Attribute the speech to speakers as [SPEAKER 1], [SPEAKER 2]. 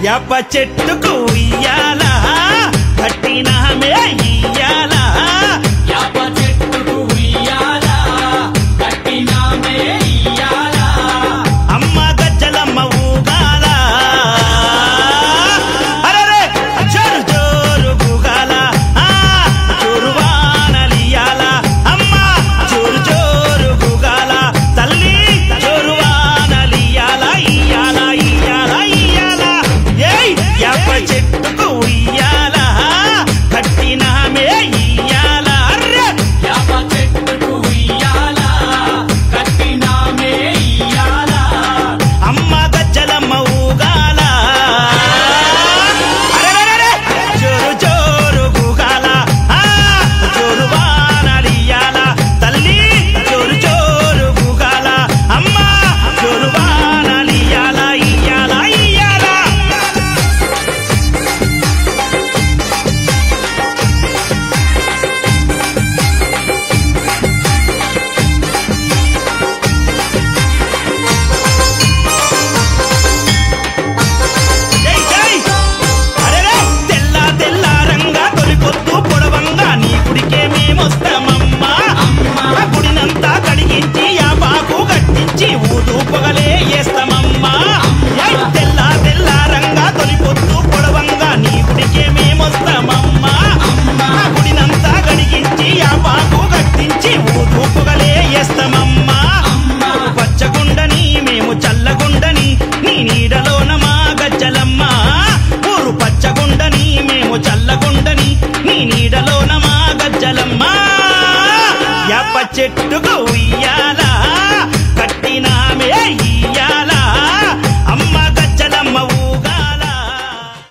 [SPEAKER 1] యాప చెట్టుకు ఉయ్యాలా కట్టినామే ఇయ్యాలా
[SPEAKER 2] యాప చెట్టుకు ఉయ్యాలా కట్టినామే ఇయ్యాలా
[SPEAKER 1] అమ్మ గజ్జలమ్మ ఊగాల అరెరే జోరు జోరు ఊగాల జోరు వానలియాల అమ్మ జోరు జోరు ఊగాల తల్లి జోరు వానలియాల ఇయ్యాల ఇయ్యాల ఇయ్యాల ఏయ్ యాప చెట్టుకు ఉయ్యాల కట్టినామే ఇయ్యాల అర్రె
[SPEAKER 2] యాప చెట్టుకు ఉయ్యాలా కట్టినామే ఇయ్యాలా
[SPEAKER 1] అమ్మ గజ్జలమ్మ ఊగాల అరెరెరెరె జోరు జోరు ఊగాల జోరు వానలియాల తల్లి జోరు జోరు ఊగాల అమ్మ జోరు వానలియాల ఇయ్యాల ఇయ్యాల జై జై అరెరే తెల్ల తెల్లారంగా తొలిపొద్దు పొడవంగా నీ గుడికే మేమొస్తామమ్మా ఆ గుడినంతా కడిగించి యాపాకు కట్టించి ఊదు పొగలే వేస్తామమ్మా ఏయ్ తెల్ల తెల్లారంగా తొలిపొద్దు పొడవంగా నీ గుడికే మేమొస్తామమ్మా ఆ గుడినంతా కడిగించి యాపాకు కట్టించి ఊదు పొగలే వేస్తామమ్మా పచ్చగుండని మేము చల్లగుండని నీ నీడలోన మా గజ్జలమ్మ ఊరు పచ్చగుండని మేము చల్లగుండని నీ నీడలోన మా గజ్జలమ్మ యాప చెట్టుకు ఉయ్యాల కట్టినామే ఇయ్యాల